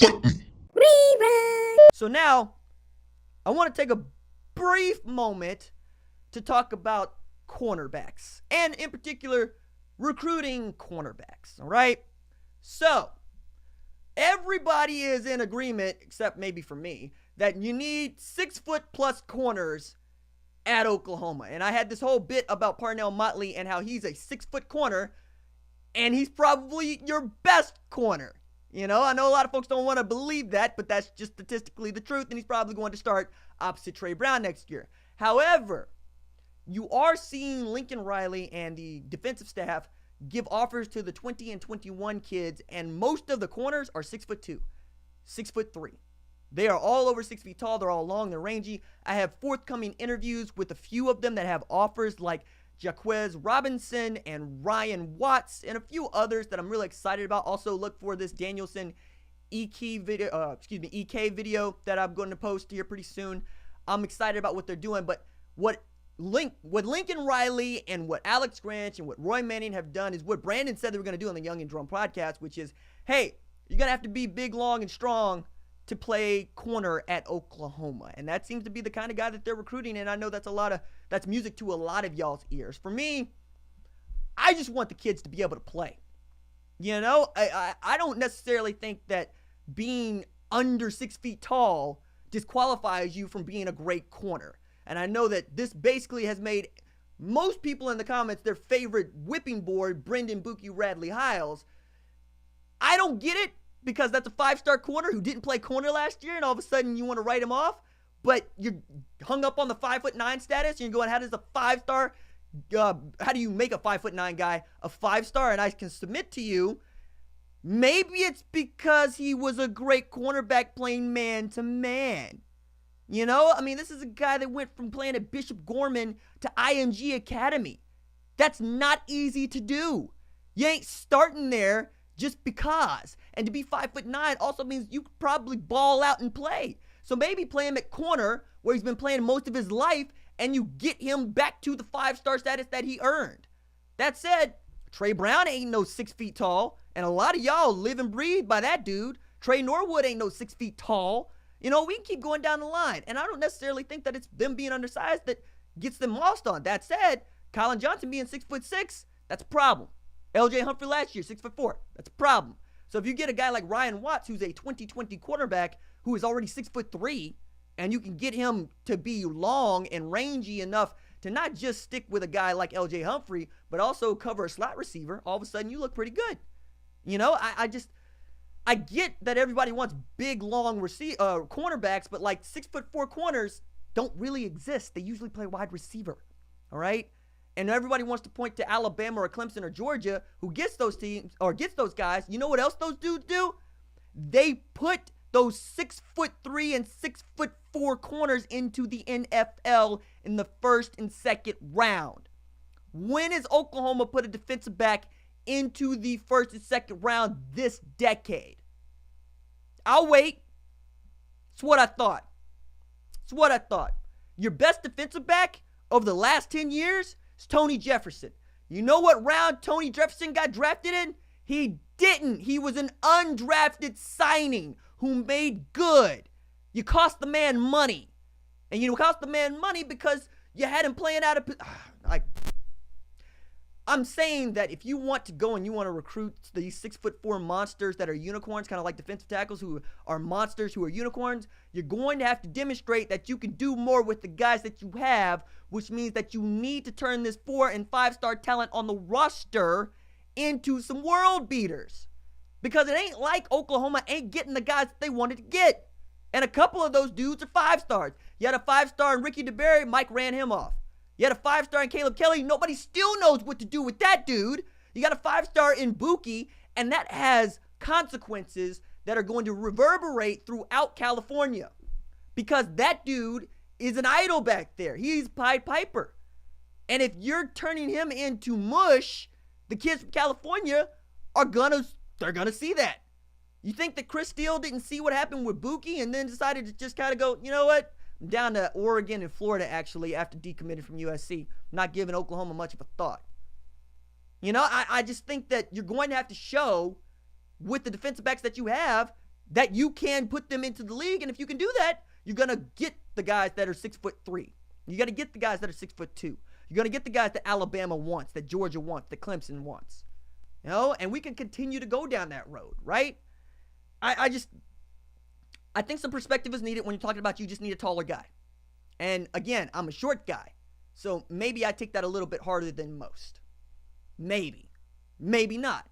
Fight me. So now, I want to take a brief moment to talk about cornerbacks, and in particular, recruiting cornerbacks, all right? So, everybody is in agreement, except maybe for me, that you need 6 foot plus corners at Oklahoma. And I had this whole bit about Parnell Motley and how he's a 6 foot corner, and he's probably your best corner. You know, I know a lot of folks don't want to believe that, but that's just statistically the truth, and he's probably going to start opposite Trey Brown next year. However, you are seeing Lincoln Riley and the defensive staff give offers to the 20 and 21 kids, and most of the corners are 6'2", 6'3". They are all over 6 feet tall. They're all long. They're rangy. I have forthcoming interviews with a few of them that have offers like Jahquez Robinson and Ryan Watts and a few others that I'm really excited about. Also, look for this Danielson EK video that I'm going to post here pretty soon. I'm excited about what they're doing, but what Lincoln Riley and what Alex Grinch and what Roy Manning have done is what Brandon said they were going to do on the Young and Drum podcast, which is, hey, you're going to have to be big, long, and strong to play corner at Oklahoma. And that seems to be the kind of guy that they're recruiting, and I know that's music to a lot of y'all's ears. For me, I just want the kids to be able to play. You know, I don't necessarily think that being under 6 feet tall disqualifies you from being a great corner. And I know that this basically has made most people in the comments their favorite whipping board, Brendan Bookie Radley-Hiles. I don't get it, because that's a 5-star corner who didn't play corner last year, and all of a sudden you want to write him off, but you're hung up on the 5'9" status, and you're going, how does a 5-star, how do you make a 5'9" guy a 5-star? And I can submit to you, maybe it's because he was a great cornerback playing man-to-man. You know, I mean, this is a guy that went from playing at Bishop Gorman to IMG Academy. That's not easy to do. You ain't starting there just because. And to be 5'9" also means you could probably ball out and play. So maybe play him at corner where he's been playing most of his life, and you get him back to the 5-star status that he earned. That said, Trey Brown ain't no 6 feet tall, and a lot of y'all live and breathe by that dude. Trey Norwood ain't no 6 feet tall. You know, we can keep going down the line, and I don't necessarily think that it's them being undersized that gets them lost on. That said, Colin Johnson being 6'6", that's a problem. LJ Humphrey last year, 6'4", that's a problem. So if you get a guy like Ryan Watts, who's a 2020 quarterback, who is already 6'3", and you can get him to be long and rangy enough to not just stick with a guy like LJ Humphrey, but also cover a slot receiver, all of a sudden you look pretty good. You know, I get that everybody wants big, long cornerbacks, but like 6'4" corners don't really exist. They usually play wide receiver, all right? And everybody wants to point to Alabama or Clemson or Georgia, who gets those teams or gets those guys. You know what else those dudes do? They put those 6'3" and 6'4" corners into the NFL in the first and second round. When has Oklahoma put a defensive back into the first and second round this decade? I'll wait. It's what I thought. Your best defensive back over the last 10 years is Tony Jefferson. You know what round Tony Jefferson got drafted in? He didn't. He was an undrafted signing who made good. You cost the man money. And you cost the man money because you had him playing out of... I'm saying that if you want to go and you want to recruit these 6'4" monsters that are unicorns, kind of like defensive tackles who are monsters who are unicorns, you're going to have to demonstrate that you can do more with the guys that you have, which means that you need to turn this 4- and 5-star talent on the roster into some world beaters. Because it ain't like Oklahoma ain't getting the guys that they wanted to get. And a couple of those dudes are 5-stars. You had a 5-star in Ricky DeBerry, Mike ran him off. You had a 5-star in Caleb Kelly. Nobody still knows what to do with that dude. You got a 5-star in Bookie, and that has consequences that are going to reverberate throughout California. Because that dude is an idol back there. He's Pied Piper. And if you're turning him into mush, the kids from California they're gonna see that. You think that Chris Steele didn't see what happened with Bookie and then decided to just kind of go, you know what? I'm down to Oregon and Florida, actually, after decommitting from USC. Not giving Oklahoma much of a thought. You know, I just think that you're going to have to show with the defensive backs that you have that you can put them into the league. And if you can do that, you're going to get the guys that are 6'3". You got to get the guys that are 6'2". You're going to get the guys that Alabama wants, that Georgia wants, that Clemson wants. You know, and we can continue to go down that road, right? I think some perspective is needed when you're talking about you just need a taller guy. And again, I'm a short guy. So maybe I take that a little bit harder than most. Maybe. Maybe not.